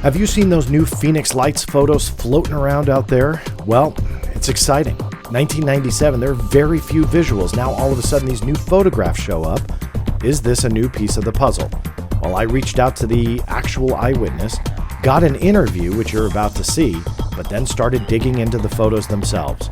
Have you seen those new Phoenix Lights photos floating around out there? Well, it's exciting. 1997, there are very few visuals. Now all of a sudden these new photographs show up. Is this a new piece of the puzzle? Well, I reached out to the actual eyewitness, got an interview, which you're about to see, but then started digging into the photos themselves.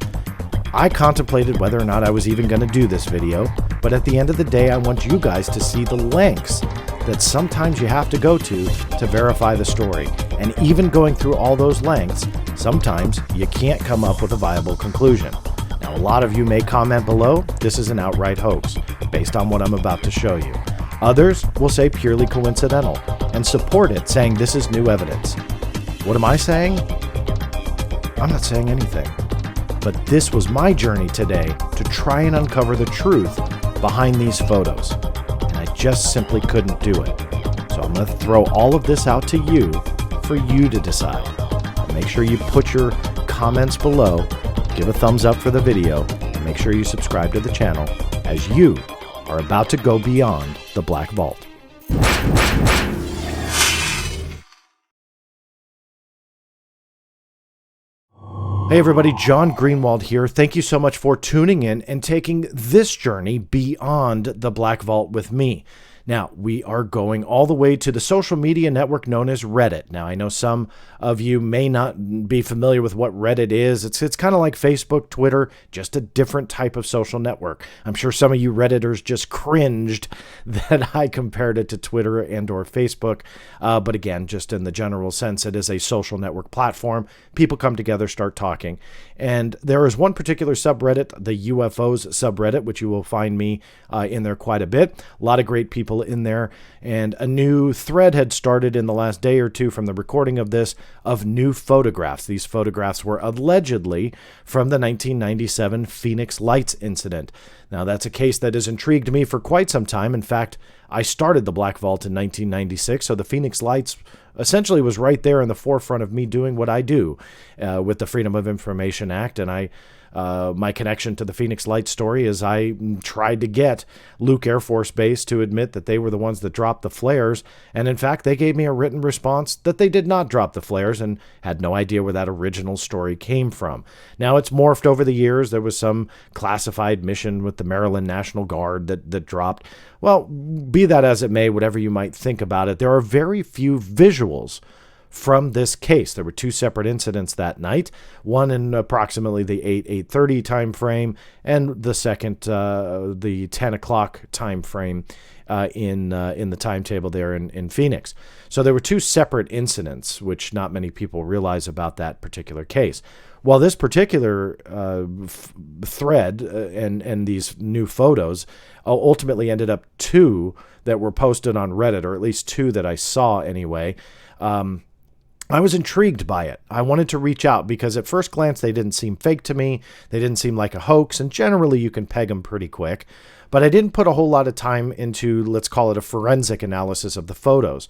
I contemplated whether or not I was even going to do this video, but at the end of the day, I want you guys to see the lengths that sometimes you have to go to verify the story. And even going through all those lengths, sometimes you can't come up with a viable conclusion. Now, a lot of you may comment below, this is an outright hoax, based on what I'm about to show you. Others will say purely coincidental, and support it, saying this is new evidence. What am I saying? I'm not saying anything. But this was my journey today to try and uncover the truth behind these photos. And I just simply couldn't do it. So I'm going to throw all of this out to you for you to decide. And make sure you put your comments below, give a thumbs up for the video, and make sure you subscribe to the channel as you are about to go beyond the Black Vault. Hey everybody, John Greenwald here. Thank you so much for tuning in and taking this journey beyond the Black Vault with me. Now, we are going all the way to the social media network known as Reddit. Now, I know some of you may not be familiar with what Reddit is. It's kind of like Facebook, Twitter, just a different type of social network. I'm sure some of you Redditors just cringed that I compared it to Twitter and or Facebook. But again, just in the general sense, it is a social network platform. People come together, start talking. And there is one particular subreddit, the UFOs subreddit, which you will find me in there quite a bit. A lot of great people in there, and a new thread had started in the last day or two from the recording of this of new photographs. These photographs were allegedly from the 1997 Phoenix Lights incident. Now, that's a case that has intrigued me for quite some time. In fact, I started the Black Vault in 1996, so the Phoenix Lights essentially was right there in the forefront of me doing what I do with the Freedom of Information Act. And my connection to the Phoenix Lights story is I tried to get Luke Air Force Base to admit that they were the ones that dropped the flares. And in fact, they gave me a written response that they did not drop the flares and had no idea where that original story came from. Now, it's morphed over the years. There was some classified mission with the Maryland National Guard that dropped. Well, be that as it may, whatever you might think about it, there are very few visuals from this case. There were two separate incidents that night, one in approximately the 8:30 time frame, and the second, the 10 o'clock time frame in the timetable there in Phoenix. So there were two separate incidents, which not many people realize about that particular case. Well, this particular thread and these new photos ultimately ended up two that were posted on Reddit, or at least two that I saw anyway. I was intrigued by it. I wanted to reach out because at first glance, they didn't seem fake to me. They didn't seem like a hoax, and generally you can peg them pretty quick. But I didn't put a whole lot of time into, let's call it a forensic analysis of the photos.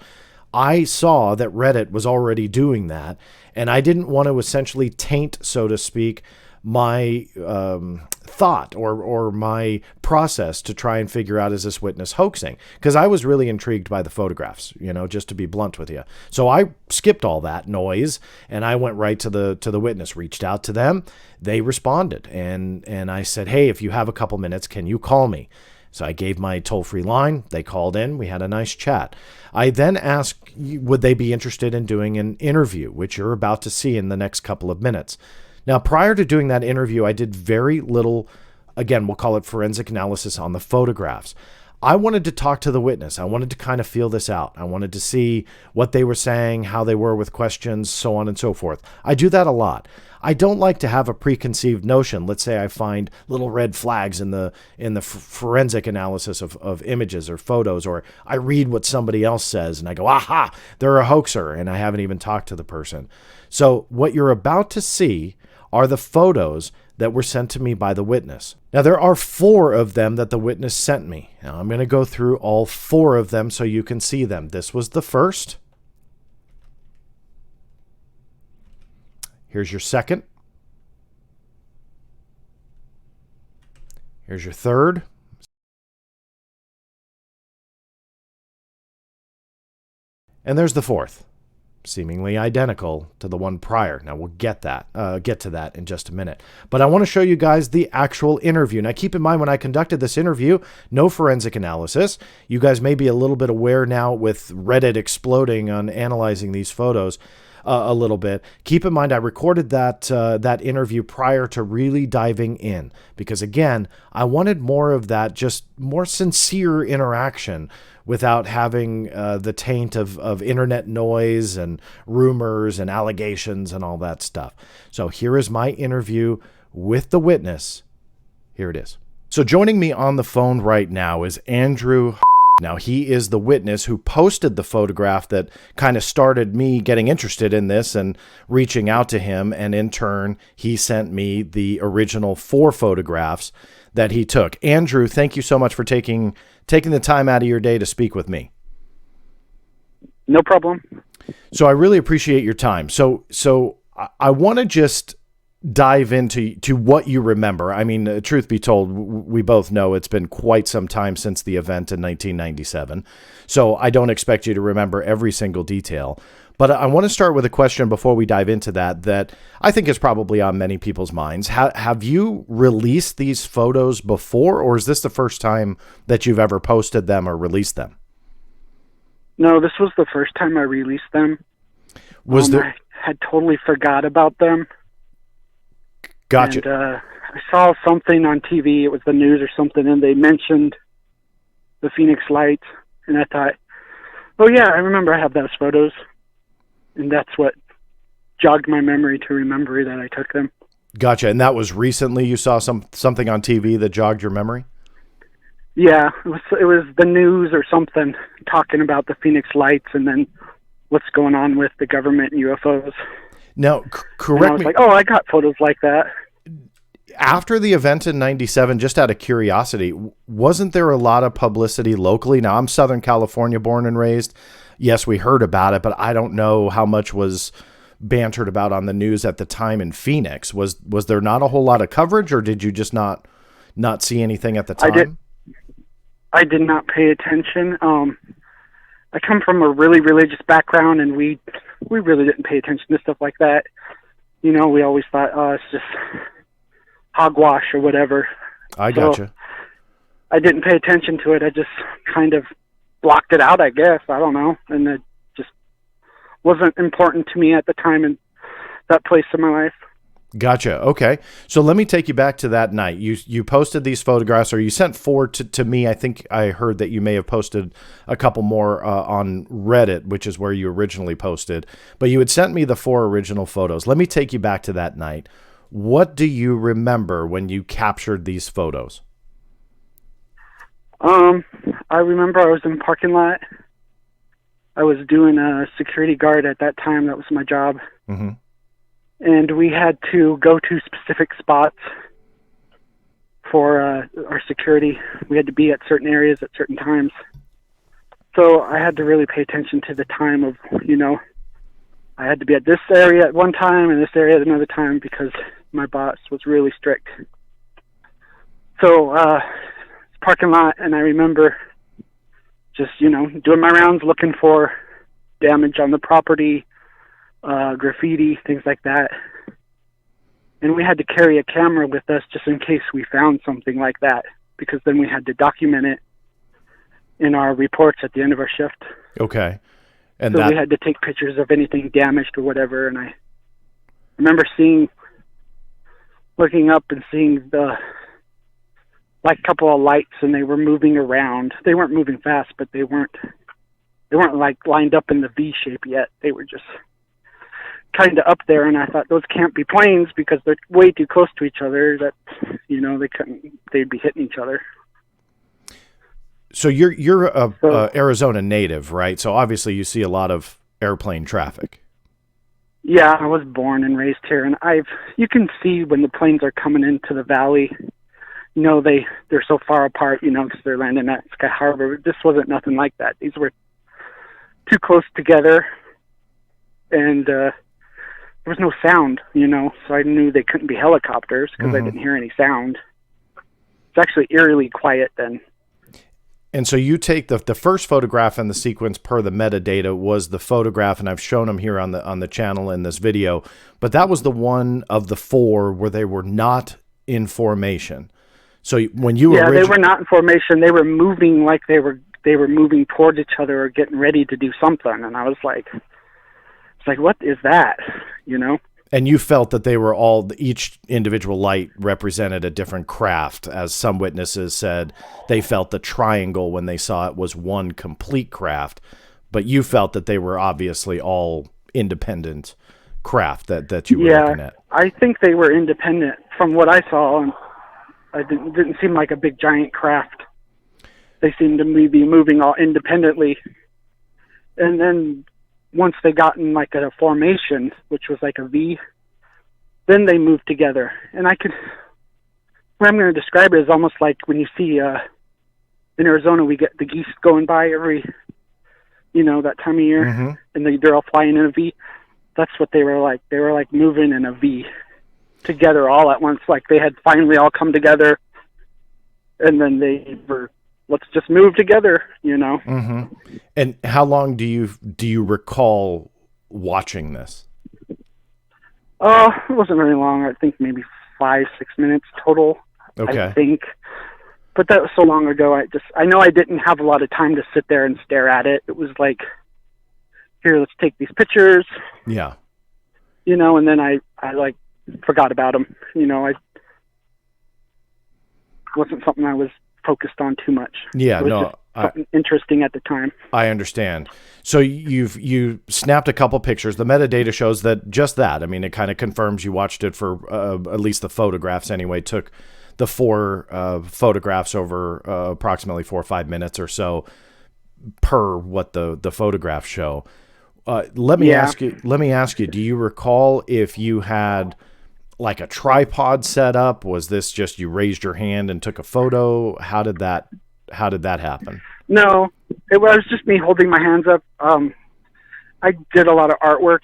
I saw that Reddit was already doing that, and I didn't want to essentially taint, so to speak, my thought or my process to try and figure out, is this witness hoaxing? Because I was really intrigued by the photographs, just to be blunt with you. So I skipped all that noise and I went right to the witness, reached out to them. They responded, and I said, hey, if you have a couple minutes, can you call me? So I gave my toll-free line. They called in. We had a nice chat. I then asked, would they be interested in doing an interview, which you're about to see in the next couple of minutes. Now, prior to doing that interview, I did very little, again, we'll call it forensic analysis on the photographs. I wanted to talk to the witness. I wanted to kind of feel this out. I wanted to see what they were saying, how they were with questions, so on and so forth. I do that a lot. I don't like to have a preconceived notion. Let's say I find little red flags in the forensic analysis of images or photos, or I read what somebody else says and I go, aha, they're a hoaxer, and I haven't even talked to the person. So what you're about to see are the photos that were sent to me by the witness. Now, there are 4 of them that the witness sent me. Now, I'm going to go through all 4 of them so you can see them. This was the first. Here's your second. Here's your third. And there's the fourth. seemingly identical to the one prior. Now we'll get to that in just a minute. But I want to show you guys the actual interview. Now keep in mind, when I conducted this interview, no forensic analysis. You guys may be a little bit aware now with Reddit exploding on analyzing these photos a little bit. Keep in mind, I recorded that interview prior to really diving in, because again, I wanted more of that, just more sincere interaction without having the taint of internet noise and rumors and allegations and all that stuff. So here is my interview with the witness. Here it is. So joining me on the phone right now is Andrew. Now, he is the witness who posted the photograph that kind of started me getting interested in this and reaching out to him. And in turn, he sent me the original 4 photographs that he took. Andrew, thank you so much for taking the time out of your day to speak with me. No problem. So I really appreciate your time. So I want to just dive into what you remember. I mean, truth be told, we both know it's been quite some time since the event in 1997. So I don't expect you to remember every single detail. But I want to start with a question before we dive into that I think is probably on many people's minds. Have you released these photos before, or is this the first time that you've ever posted them or released them? No, this was the first time I released them. I had totally forgot about them. Gotcha. And I saw something on TV, it was the news or something, and they mentioned the Phoenix Lights, and I thought, oh yeah, I remember I have those photos. And that's what jogged my memory to remember that I took them. Gotcha. And that was recently you saw something on TV that jogged your memory? Yeah, it was the news or something talking about the Phoenix Lights and then what's going on with the government and UFOs. Now, correct me. I was like, oh, I got photos like that. After the event in 97, just out of curiosity, wasn't there a lot of publicity locally? Now, I'm Southern California born and raised. Yes, we heard about it, but I don't know how much was bantered about on the news at the time in Phoenix. Was there not a whole lot of coverage, or did you just not see anything at the time? I did not pay attention. I come from a really religious background, and we really didn't pay attention to stuff like that. You know, we always thought, oh, it's just hogwash or whatever. I gotcha. So I didn't pay attention to it. I just kind of blocked it out, I guess. I don't know. And it just wasn't important to me at the time in that place in my life. Gotcha. Okay. So let me take you back to that night. You posted these photographs, or you sent 4 to me. I think I heard that you may have posted a couple more on Reddit, which is where you originally posted. But you had sent me the 4 original photos. Let me take you back to that night. What do you remember when you captured these photos? I remember I was in the parking lot. I was doing a security guard at that time. That was my job. Mm-hmm. And we had to go to specific spots for our security. We had to be at certain areas at certain times. So I had to really pay attention to the time of, you know, I had to be at this area at one time and this area at another time because my boss was really strict. So, parking lot, and I remember just, you know, doing my rounds looking for damage on the property, graffiti, things like that. And we had to carry a camera with us just in case we found something like that, because then we had to document it in our reports at the end of our shift. Okay. And so we had to take pictures of anything damaged or whatever. And I remember looking up and seeing like a couple of lights, and they were moving around. They weren't moving fast, but they weren't like lined up in the V shape yet. They were just kind of up there, and I thought those can't be planes because they're way too close to each other. That, you know, they'd be hitting each other. So you're a Arizona native, right? So obviously you see a lot of airplane traffic. Yeah, I was born and raised here, and you can see when the planes are coming into the valley. You know, they're so far apart, you know, because they're landing at Sky Harbor. This wasn't nothing like that. These were too close together, and there was no sound, you know, so I knew they couldn't be helicopters because I didn't hear any sound. It's actually eerily quiet then. And so you take the first photograph in the sequence per the metadata was the photograph, and I've shown them here on the channel in this video, but that was the one of the 4 where they were not in formation. So when you they were not in formation. They were moving like they were moving towards each other or getting ready to do something, and I was like, it's like, what is that? You know? And you felt that they were each individual light represented a different craft, as some witnesses said they felt the triangle when they saw it was one complete craft, but you felt that they were obviously all independent craft that you were looking at. I think they were independent from what I saw, and it didn't seem like a big giant craft. They seemed to be moving all independently. And then once they got in like a formation, which was like a V, then they moved together. And what I'm going to describe it is almost like when you see in Arizona, we get the geese going by every, that time of year, and they're all flying in a V. That's what they were like. They were like moving in a V together all at once. Like they had finally all come together, and then they were, let's just move together, And how long do you recall watching this? It wasn't very long. I think maybe 5-6 minutes total. Okay. I think, but that was so long ago. I know I didn't have a lot of time to sit there and stare at it. It was like, here, let's take these pictures. Yeah. And then I like forgot about them. It wasn't something I was focused on too much. Yeah, it was something interesting at the time. I understand. So you snapped a couple pictures. The metadata shows that. I mean, it kind of confirms you watched it for at least the photographs anyway. Took the 4 photographs over approximately 4 or 5 minutes or so per what the photographs show. Let me ask you, do you recall if you had like a tripod set up? Was this just you raised your hand and took a photo? How did that happen? No, it was just me holding my hands up. I did a lot of artwork,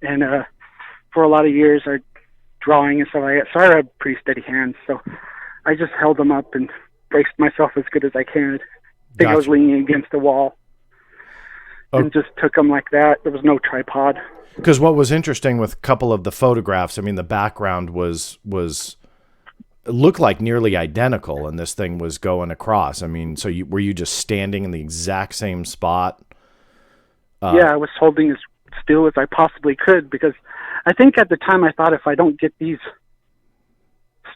and for a lot of years, I drawing and stuff like that. So I had pretty steady hands. So I just held them up and braced myself as good as I can. I think I was leaning against the wall, and just took them like that. There was no tripod. Because what was interesting with a couple of the photographs, I mean, the background was looked like nearly identical, and this thing was going across. I mean, so were you just standing in the exact same spot? Yeah, I was holding as still as I possibly could, because I think at the time I thought if I don't get these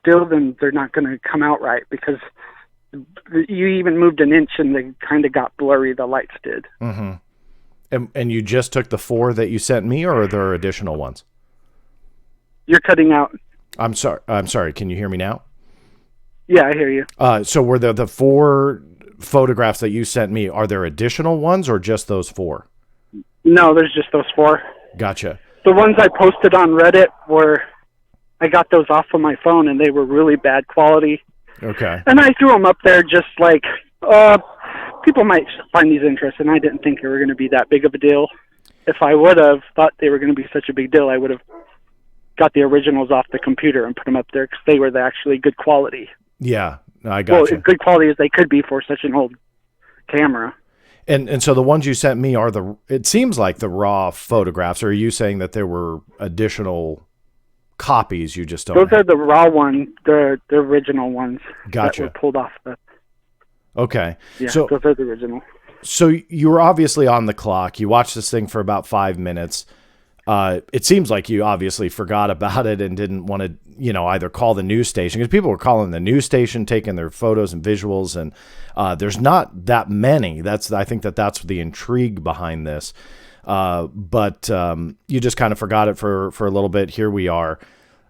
still, then they're not going to come out right, because you even moved an inch and they kind of got blurry, the lights did. Mm-hmm. And you just took the 4 that you sent me, or are there additional ones? You're cutting out. I'm sorry. Can you hear me now? Yeah, I hear you. So were the 4 photographs that you sent me, are there additional ones or just those 4? No, there's just those 4. Gotcha. The ones I posted on Reddit I got those off of my phone, and they were really bad quality. Okay. And I threw them up there just like, people might find these interesting. I didn't think they were going to be that big of a deal. If I would have thought they were going to be such a big deal, I would have got the originals off the computer and put them up there, because they were actually good quality. Yeah, I got you. Good quality as they could be for such an old camera. And so the ones you sent me are it seems like the raw photographs, or are you saying that there were additional copies you just don't Those have? are the raw ones, the original ones. Gotcha. That were pulled off the... Okay. Yeah, so those are the original. So you were obviously on the clock. You watched this thing for about 5 minutes. It seems like you obviously forgot about it and didn't want to, either call the news station, because people were calling the news station, taking their photos and visuals, and there's not that many. I think that's the intrigue behind this. But you just kind of forgot it for a little bit. Here we are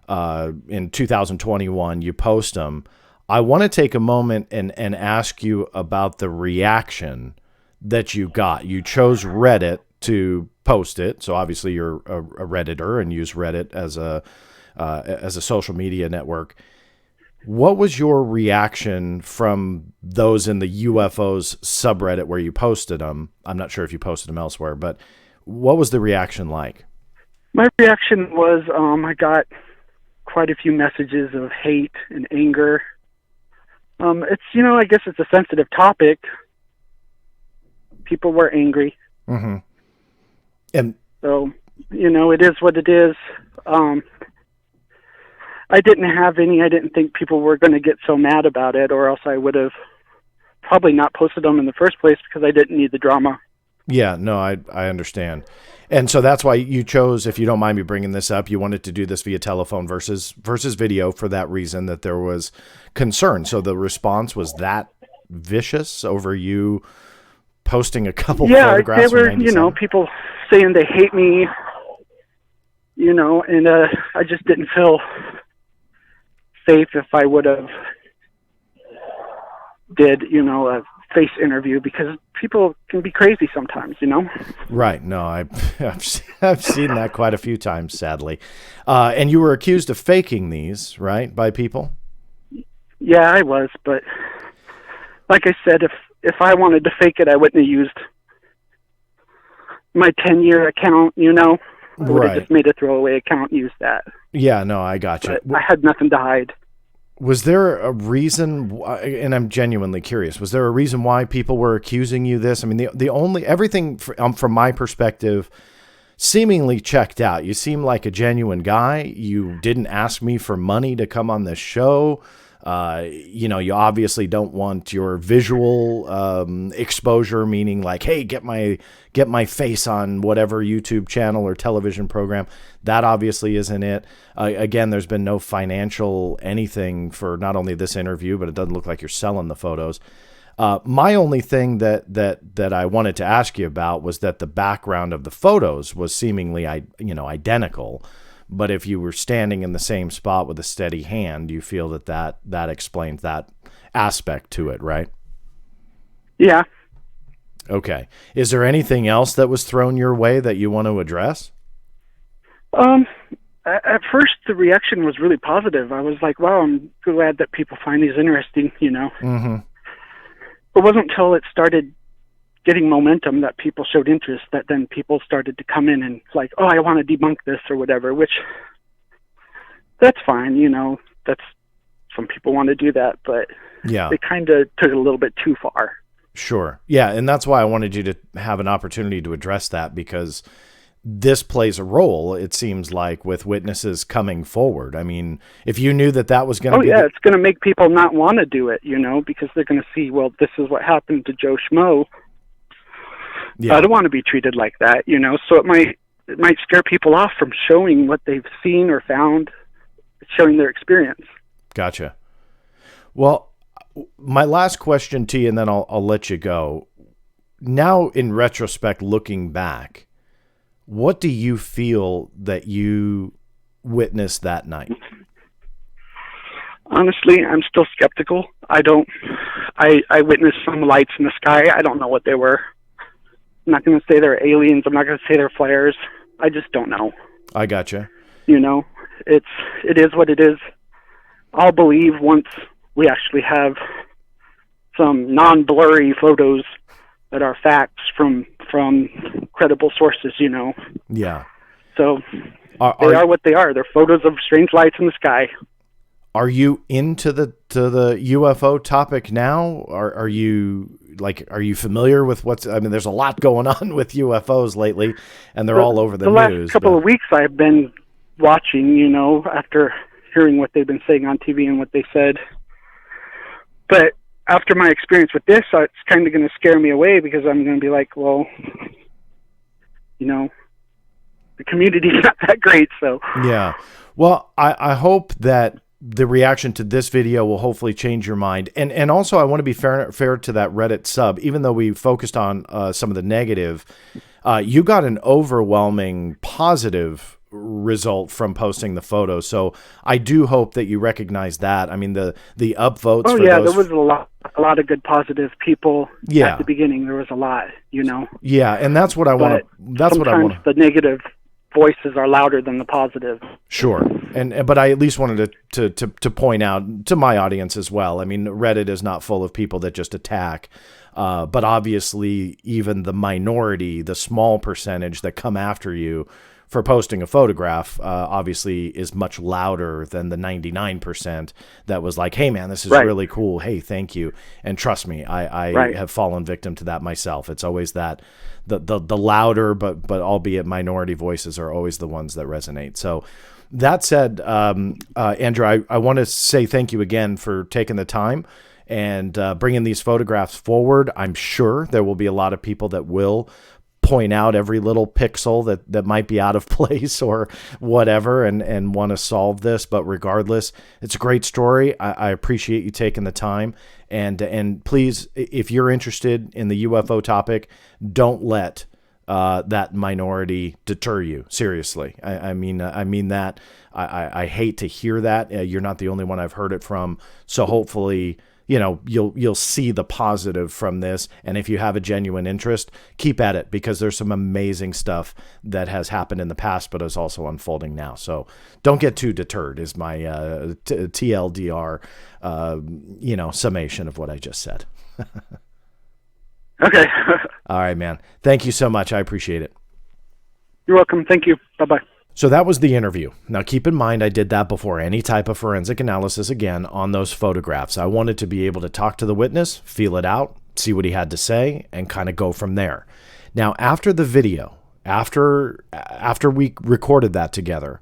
in 2021. You post them. I want to take a moment and ask you about the reaction that you got. You chose Reddit to post it, so obviously you're a Redditor and use Reddit as a social media network. What was your reaction from those in the UFOs subreddit where you posted them? I'm not sure if you posted them elsewhere, but what was the reaction like? My reaction was I got quite a few messages of hate and anger. It's I guess it's a sensitive topic, People were angry. Mm-hmm. And so, it is what it is. I didn't think people were going to get so mad about it, or else I would have probably not posted them in the first place because I didn't need the drama. Yeah, no, I understand. And so that's why you chose, if you don't mind me bringing this up, you wanted to do this via telephone versus video for that reason, that there was concern. So the response was that vicious over you posting a couple photographs. Yeah, there were, people saying they hate me, and I just didn't feel safe if I would have did, a face interview, because people can be crazy sometimes, Right. No, I've seen that quite a few times, sadly. And you were accused of faking these, right, by people? Yeah, I was, but like I said, if I wanted to fake it, I wouldn't have used my 10-year account, I would have just made a throwaway account and used that. Yeah, no, I got you. But I had nothing to hide. Was there a reason, and I'm genuinely curious, was there a reason why people were accusing you this? I mean, everything from my perspective seemingly checked out. You seem like a genuine guy. You didn't ask me for money to come on this show. You obviously don't want your visual exposure, meaning like, hey, get my face on whatever YouTube channel or television program. That obviously isn't it. Again, there's been no financial anything for not only this interview, but it doesn't look like you're selling the photos. My only thing that I wanted to ask you about was that the background of the photos was seemingly, identical. But if you were standing in the same spot with a steady hand, you feel that explains that aspect to it, right? Yeah. Okay. Is there anything else that was thrown your way that you want to address? At first, the reaction was really positive. I was like, wow, I'm glad that people find these interesting, Mm-hmm. It wasn't until it started getting momentum that people showed interest, that then people started to come in and like, oh, I want to debunk this or whatever, which that's fine. That's, some people want to do that, but yeah, they kind of took it a little bit too far. Sure. Yeah. And that's why I wanted you to have an opportunity to address that, because this plays a role, it seems like, with witnesses coming forward. I mean, if you knew that was going to be... it's going to make people not want to do it, because they're going to see, well, this is what happened to Joe Schmo. Yeah. I don't want to be treated like that, so it might scare people off from showing what they've seen or found, showing their experience. Gotcha. Well, my last question to you, and then I'll let you go. Now, in retrospect, looking back, what do you feel that you witnessed that night? Honestly, I'm still skeptical. I witnessed some lights in the sky. I don't know what they were. I'm not going to say they're aliens. I'm not going to say they're flares. I just don't know. I gotcha. It is what it is. I'll believe once we actually have some non-blurry photos that are facts from credible sources, Yeah. So they are what they are. They're photos of strange lights in the sky. Are you into the UFO topic now? Are you familiar with there's a lot going on with UFOs lately, and they're all over the news. Last couple of weeks I've been watching, after hearing what they've been saying on TV and what they said. But after my experience with this, it's kind of going to scare me away, because I'm going to be like, well, the community's not that great. So yeah. Well, I hope that the reaction to this video will hopefully change your mind. And also I want to be fair to that Reddit sub, even though we focused on some of the negative, you got an overwhelming positive result from posting the photo. So I do hope that you recognize that. I mean, the upvotes. Oh yeah, there was a lot of good positive people at the beginning. There was a lot, Yeah, and that's what I want to. That's what I want. The negative voices are louder than the positive. Sure, but I at least wanted to point out to my audience as well. I mean, Reddit is not full of people that just attack. But obviously, even the minority, the small percentage that come after you for posting a photograph, obviously is much louder than the 99% that was like, hey, man, this is really cool. Hey, thank you. And trust me, I have fallen victim to that myself. It's always that the louder, but albeit minority voices are always the ones that resonate. So that said, Andrew, I want to say thank you again for taking the time and bringing these photographs forward. I'm sure there will be a lot of people that will point out every little pixel that might be out of place or whatever and want to solve this. But regardless, it's a great story. I appreciate you taking the time. And please, if you're interested in the UFO topic, don't let that minority deter you. Seriously. I mean that. I hate to hear that. You're not the only one I've heard it from. So hopefully, you'll see the positive from this. And if you have a genuine interest, keep at it, because there's some amazing stuff that has happened in the past, but is also unfolding now. So don't get too deterred is my TLDR, summation of what I just said. Okay. All right, man. Thank you so much. I appreciate it. You're welcome. Thank you. Bye-bye. So that was the interview. Now, keep in mind, I did that before any type of forensic analysis again on those photographs. I wanted to be able to talk to the witness, feel it out, see what he had to say, and kind of go from there. Now, after the video, after we recorded that together,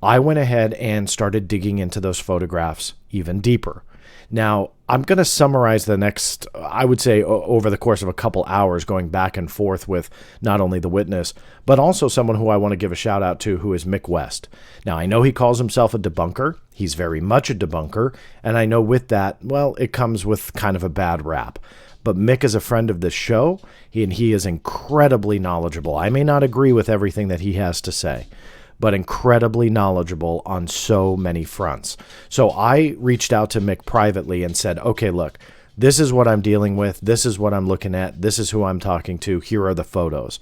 I went ahead and started digging into those photographs even deeper. Now, I'm going to summarize the next, I would say, over the course of a couple hours, going back and forth with not only the witness, but also someone who I want to give a shout out to, who is Mick West. Now, I know he calls himself a debunker. He's very much a debunker. And I know with that, well, it comes with kind of a bad rap. But Mick is a friend of this show, and he is incredibly knowledgeable. I may not agree with everything that he has to say, but incredibly knowledgeable on so many fronts. So I reached out to Mick privately and said, okay, look, this is what I'm dealing with. This is what I'm looking at. This is who I'm talking to. Here are the photos.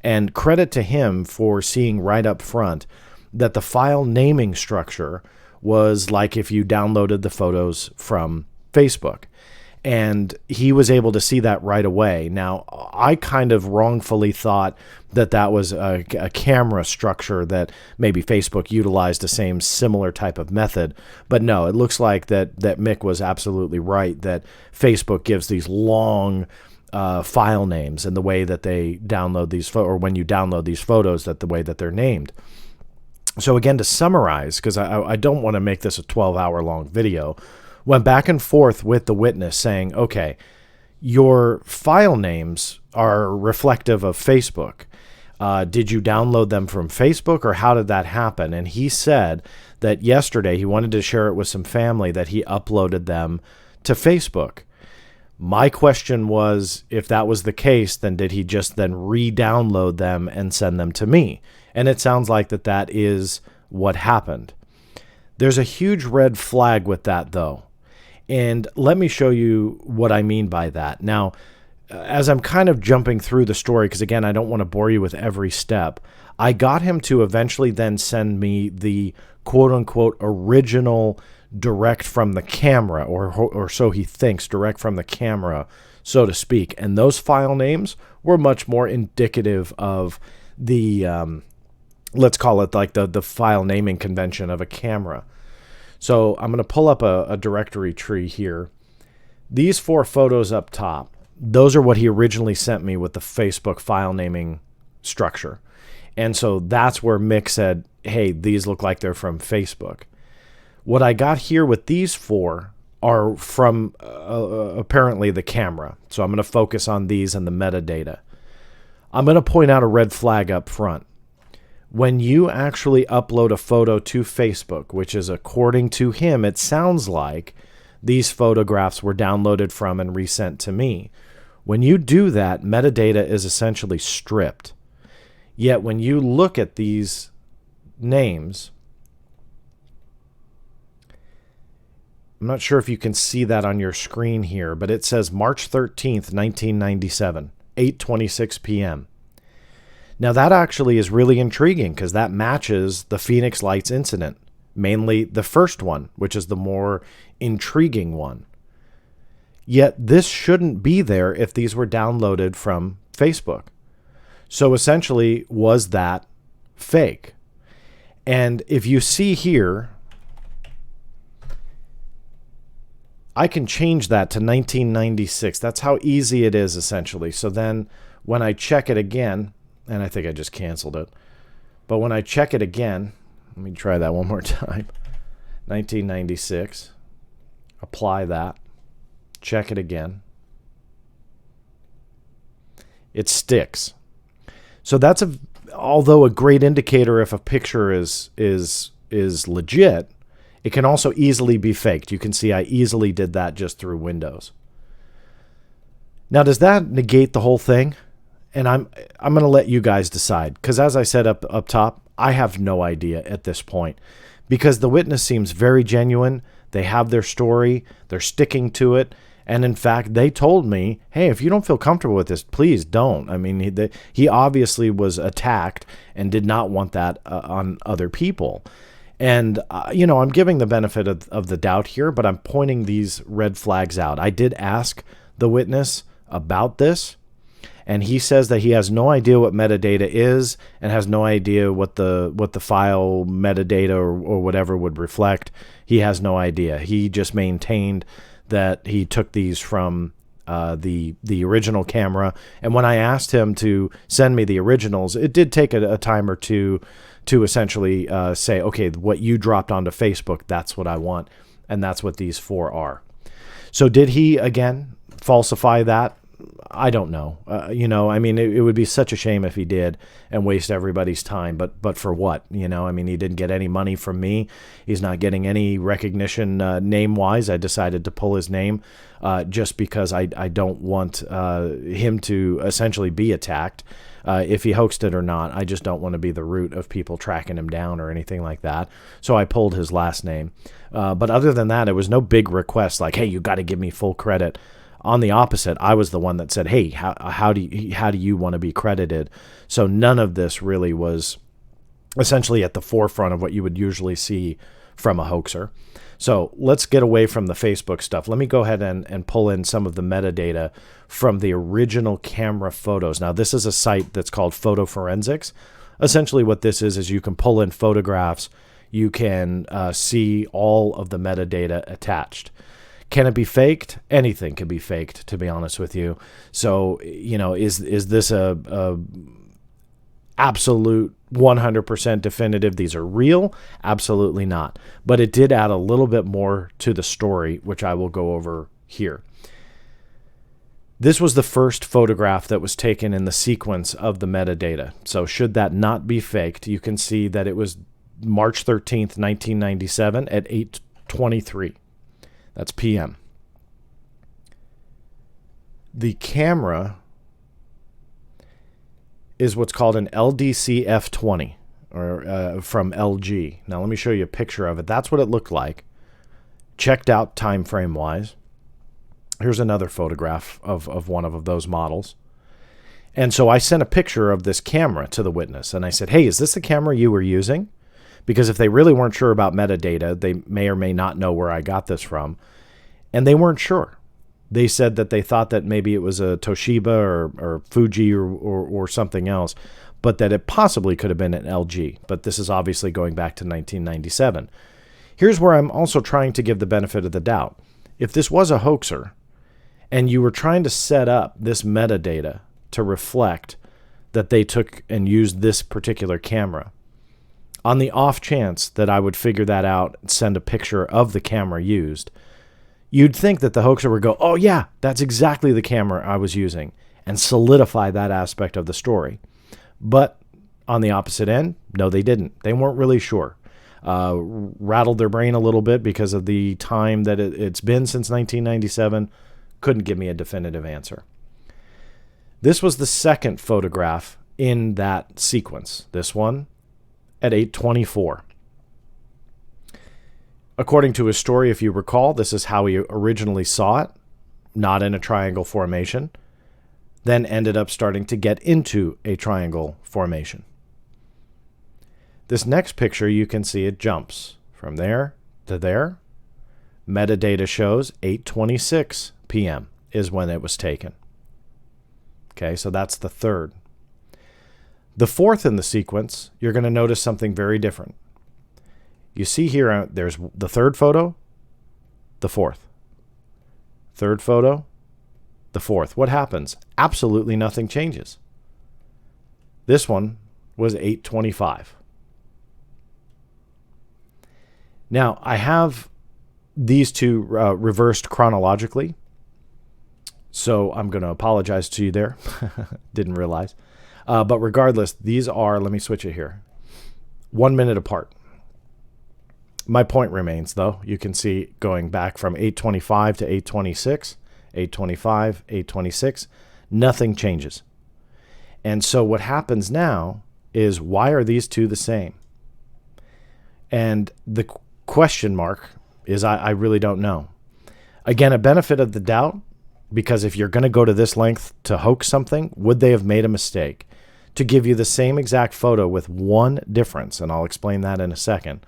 And credit to him for seeing right up front that the file naming structure was like if you downloaded the photos from Facebook. And he was able to see that right away. Now, I kind of wrongfully thought that was a camera structure that maybe Facebook utilized the same similar type of method. But no, it looks like that Mick was absolutely right, that Facebook gives these long file names, and the way that they download these or when you download these photos, that the way that they're named. So again, to summarize, because I don't want to make this a 12-hour long video, went back and forth with the witness saying, okay, your file names are reflective of Facebook. Did you download them from Facebook, or how did that happen? And he said that yesterday he wanted to share it with some family, that he uploaded them to Facebook. My question was, if that was the case, then did he just then re-download them and send them to me? And it sounds like that is what happened. There's a huge red flag with that, though. And let me show you what I mean by that. Now, as I'm kind of jumping through the story, because again, I don't want to bore you with every step, I got him to eventually then send me the quote-unquote original direct from the camera, or so he thinks, direct from the camera, so to speak. And those file names were much more indicative of the, let's call it like the file naming convention of a camera. So I'm going to pull up a directory tree here. These 4 photos up top, those are what he originally sent me with the Facebook file naming structure. And so that's where Mick said, hey, these look like they're from Facebook. What I got here with these 4 are from apparently the camera. So I'm going to focus on these and the metadata. I'm going to point out a red flag up front. When you actually upload a photo to Facebook, which is according to him, it sounds like these photographs were downloaded from and resent to me. When you do that, metadata is essentially stripped. Yet when you look at these names, I'm not sure if you can see that on your screen here, but it says March 13th, 1997, 8:26 p.m. Now, that actually is really intriguing, because that matches the Phoenix Lights incident, mainly the first one, which is the more intriguing one. Yet this shouldn't be there if these were downloaded from Facebook. So essentially, was that fake? And if you see here, I can change that to 1996. That's how easy it is, essentially. So then when I check it again, and I think I just canceled it, but when I check it again, let me try that one more time. 1996. Apply that. Check it again. It sticks. So that's although a great indicator if a picture is legit, it can also easily be faked. You can see I easily did that just through Windows. Now, does that negate the whole thing? And I'm going to let you guys decide, because as I said up top, I have no idea at this point, because the witness seems very genuine. They have their story. They're sticking to it. And in fact, they told me, hey, if you don't feel comfortable with this, please don't. I mean, he obviously was attacked and did not want that on other people. And, I'm giving the benefit of the doubt here, but I'm pointing these red flags out. I did ask the witness about this, and he says that he has no idea what metadata is and has no idea what the file metadata or whatever would reflect. He has no idea. He just maintained that he took these from the original camera. And when I asked him to send me the originals, it did take a time or two to essentially say, okay, what you dropped onto Facebook, that's what I want. And that's what these 4 are. So did he, again, falsify that? I don't know. I mean, it would be such a shame if he did and waste everybody's time. But for what? I mean, he didn't get any money from me. He's not getting any recognition name-wise. I decided to pull his name just because I don't want him to essentially be attacked. If he hoaxed it or not, I just don't want to be the root of people tracking him down or anything like that. So I pulled his last name. But other than that, it was no big request like, hey, you got to give me full credit. On the opposite, I was the one that said, hey, how do you want to be credited? So none of this really was essentially at the forefront of what you would usually see from a hoaxer. So let's get away from the Facebook stuff. Let me go ahead and pull in some of the metadata from the original camera photos. Now, this is a site that's called Photo Forensics. Essentially what this is you can pull in photographs. You can see all of the metadata attached. Can it be faked? Anything can be faked, to be honest with you. So, is this a absolute 100% definitive these are real? Absolutely not. But it did add a little bit more to the story, which I will go over here. This was the first photograph that was taken in the sequence of the metadata. So should that not be faked, you can see that it was March 13th, 1997 at 8:23. That's PM. The camera is what's called an LDC F20 or from LG. Now let me show you a picture of it. That's what it looked like, checked out time frame wise. Here's another photograph of one of those models. And so I sent a picture of this camera to the witness, and I said, hey, is this the camera you were using? Because if they really weren't sure about metadata, they may or may not know where I got this from. And they weren't sure. They said that they thought that maybe it was a Toshiba or Fuji or something else, but that it possibly could have been an LG. But this is obviously going back to 1997. Here's where I'm also trying to give the benefit of the doubt. If this was a hoaxer and you were trying to set up this metadata to reflect that they took and used this particular camera, on the off chance that I would figure that out and send a picture of the camera used, you'd think that the hoaxer would go, oh yeah, that's exactly the camera I was using, and solidify that aspect of the story. But on the opposite end, no, they didn't. They weren't really sure. Rattled their brain a little bit because of the time that it's been since 1997. Couldn't give me a definitive answer. This was the second photograph in that sequence. This one at 8:24. According to his story, if you recall, this is how he originally saw it, not in a triangle formation, then ended up starting to get into a triangle formation. This next picture, you can see it jumps from there to there. Metadata shows 8:26 p.m. is when it was taken. Okay, so that's the third. The fourth in the sequence, you're going to notice something very different. You see here, there's the third photo, the fourth. Third photo, the fourth. What happens? Absolutely nothing changes. This one was 8:25. Now, I have these two reversed chronologically, so I'm going to apologize to you there. Didn't realize. But regardless, these are, let me switch it here, 1 minute apart. My point remains, though. You can see going back from 8:25 to 8:26, 8:25, 8:26, nothing changes. And so what happens now is, why are these two the same? And the question mark is, I really don't know. Again, a benefit of the doubt, because if you're going to go to this length to hoax something, would they have made a mistake to give you the same exact photo with one difference? And I'll explain that in a second.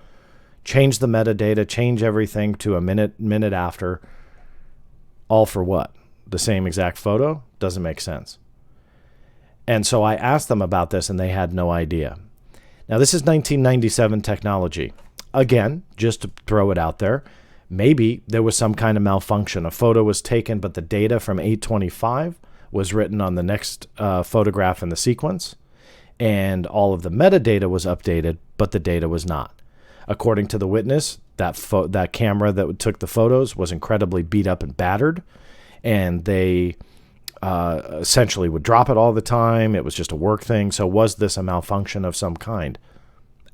Change the metadata, change everything to a minute after. All for what? The same exact photo? Doesn't make sense. And so I asked them about this, and they had no idea. Now, this is 1997 technology. Again, just to throw it out there, maybe there was some kind of malfunction. A photo was taken, but the data from 8:25 was written on the next photograph in the sequence, and all of the metadata was updated, but the data was not. According to the witness, that camera that took the photos was incredibly beat up and battered, and they essentially would drop it all the time. It was just a work thing. So was this a malfunction of some kind?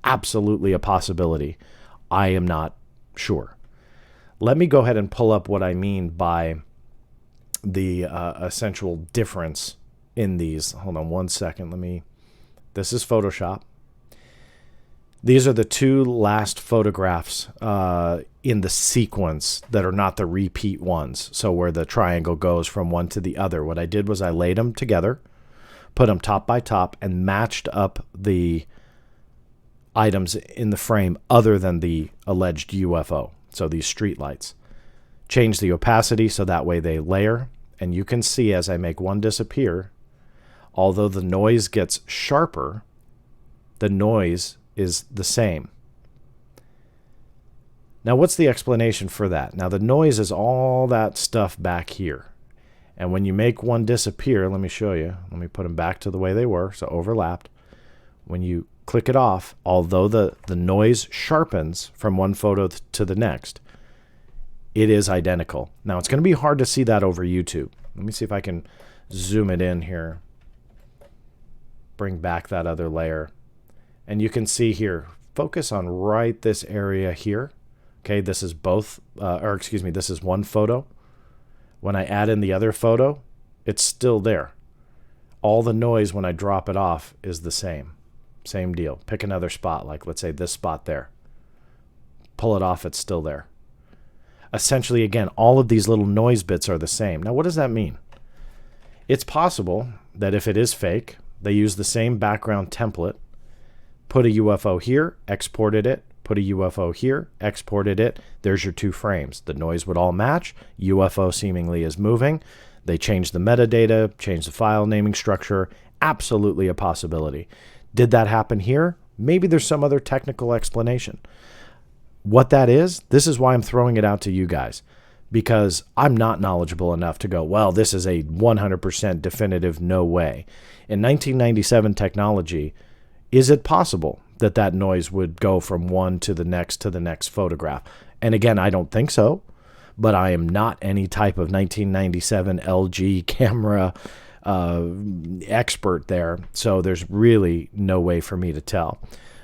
Absolutely a possibility. I am not sure. Let me go ahead and pull up what I mean by the essential difference in these. Hold on one second. This is Photoshop. These are the two last photographs in the sequence that are not the repeat ones. So where the triangle goes from one to the other. What I did was I laid them together, put them top by top, and matched up the items in the frame other than the alleged UFO. So these street lights. Change the opacity so that way they layer. And you can see as I make one disappear, although the noise gets sharper, the noise is the same. Now, what's the explanation for that? Now, the noise is all that stuff back here. And when you make one disappear, let me show you. Let me put them back to the way they were, so overlapped. When you click it off, although the noise sharpens from one photo to the next, it is identical. Now, it's going to be hard to see that over YouTube. Let me see if I can zoom it in here. Bring back that other layer. And you can see here, focus on right this area here. Okay, this is this is one photo. When I add in the other photo, it's still there. All the noise when I drop it off is the same. Same deal. Pick another spot, like let's say this spot there. Pull it off, it's still there. Essentially, again, all of these little noise bits are the same. Now, what does that mean? It's possible that if it is fake, they use the same background template, put a UFO here, exported it, put a UFO here, exported it. There's your two frames. The noise would all match. UFO seemingly is moving. They changed the metadata, changed the file naming structure. Absolutely a possibility. Did that happen here? Maybe there's some other technical explanation. What that is, this is why I'm throwing it out to you guys, because I'm not knowledgeable enough to go, well, this is a 100% definitive no way. In 1997 technology, is it possible that that noise would go from one to the next photograph? And again, I don't think so, but I am not any type of 1997 LG camera expert there, so there's really no way for me to tell.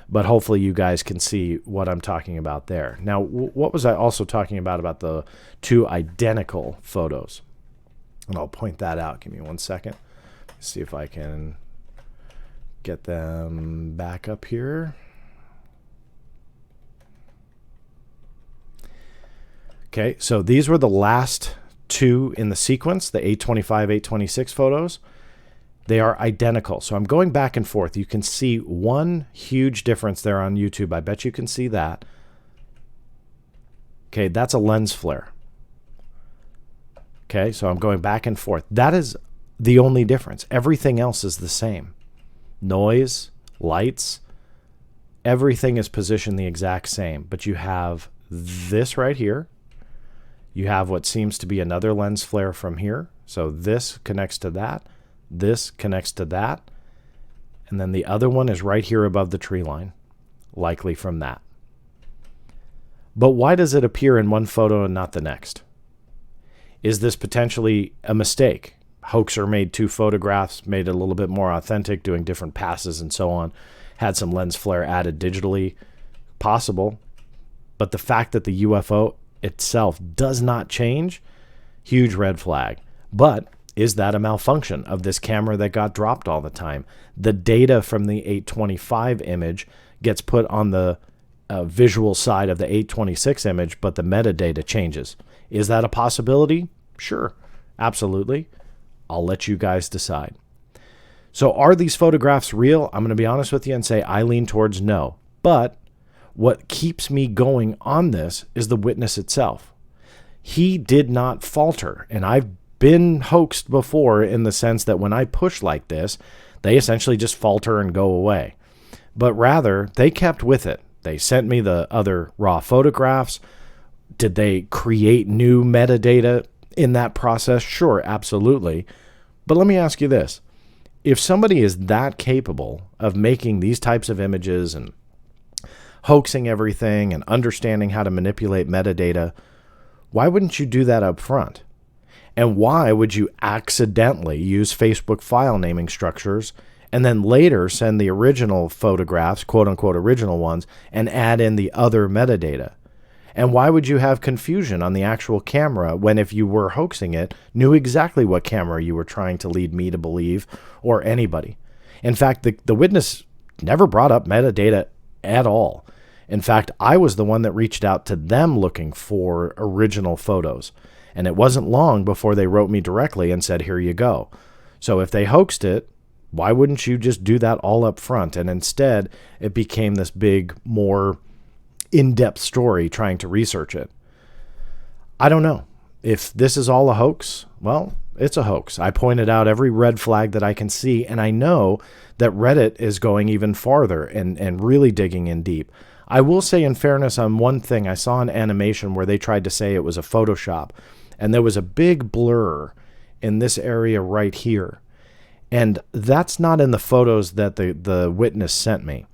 But hopefully you guys can see what I'm talking about there. Now, what was I also talking about the two identical photos? And I'll point that out. Give me 1 second. See if I can get them back up here. Okay, so these were the last two in the sequence, the 825, 826 photos. They are identical. So I'm going back and forth. You can see one huge difference there on YouTube. I bet you can see that. Okay, that's a lens flare. Okay, so I'm going back and forth. That is the only difference. Everything else is the same. Noise, lights, everything is positioned the exact same. But you have this right here. You have what seems to be another lens flare from here. So this connects to that. This connects to that. And then the other one is right here above the tree line, likely from that. But why does it appear in one photo and not the next? Is this potentially a mistake? Hoaxer made 2 photographs, made it a little bit more authentic, doing different passes and so on, had some lens flare added digitally. Possible. But the fact that the UFO itself does not change, huge red flag. But is that a malfunction of this camera that got dropped all the time? The data from the 825 image gets put on the visual side of the 826 image, but the metadata changes. Is that a possibility? Sure, absolutely. I'll let you guys decide. So are these photographs real? I'm going to be honest with you and say I lean towards no. But what keeps me going on this is the witness itself. He did not falter, and I've been hoaxed before in the sense that when I push like this, they essentially just falter and go away. But rather, they kept with it. They sent me the other raw photographs. Did they create new metadata in that process? Sure, absolutely. But let me ask you this. If somebody is that capable of making these types of images and hoaxing everything and understanding how to manipulate metadata, why wouldn't you do that up front? And why would you accidentally use Facebook file naming structures and then later send the original photographs, quote unquote original ones, and add in the other metadata? And why would you have confusion on the actual camera when, if you were hoaxing it, knew exactly what camera you were trying to lead me to believe or anybody? In fact, the witness never brought up metadata at all. In fact, I was the one that reached out to them looking for original photos. And it wasn't long before they wrote me directly and said, here you go. So if they hoaxed it, why wouldn't you just do that all up front? And instead, it became this big, more in-depth story trying to research it. I don't know. If this is all a hoax, well, it's a hoax. I pointed out every red flag that I can see, and I know that Reddit is going even farther and really digging in deep. I will say, in fairness, on one thing, I saw an animation where they tried to say it was a Photoshop, and there was a big blur in this area right here. And that's not in the photos that the witness sent me.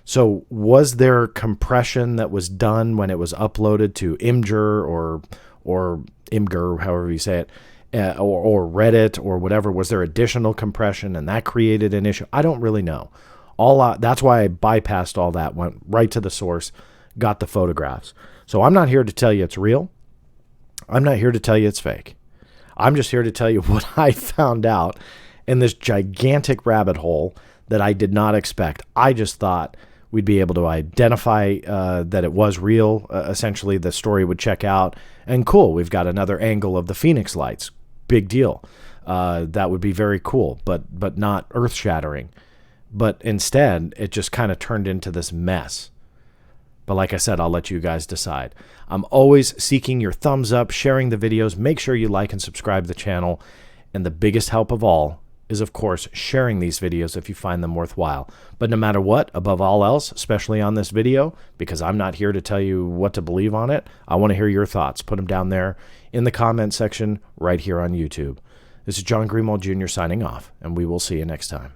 So was there compression that was done when it was uploaded to Imgur or Imgur, however you say it, or Reddit or whatever? Was there additional compression and that created an issue? I don't really know. That's why I bypassed all that, went right to the source, got the photographs. So I'm not here to tell you it's real. I'm not here to tell you it's fake. I'm just here to tell you what I found out in this gigantic rabbit hole that I did not expect. I just thought we'd be able to identify that it was real. Essentially, the story would check out. And cool, we've got another angle of the Phoenix lights. Big deal. That would be very cool, but not earth-shattering. But instead, it just kind of turned into this mess. But like I said, I'll let you guys decide. I'm always seeking your thumbs up, sharing the videos. Make sure you like and subscribe to the channel. And the biggest help of all is, of course, sharing these videos if you find them worthwhile. But no matter what, above all else, especially on this video, because I'm not here to tell you what to believe on it, I want to hear your thoughts. Put them down there in the comment section right here on YouTube. This is John Greenwald Jr. signing off, and we will see you next time.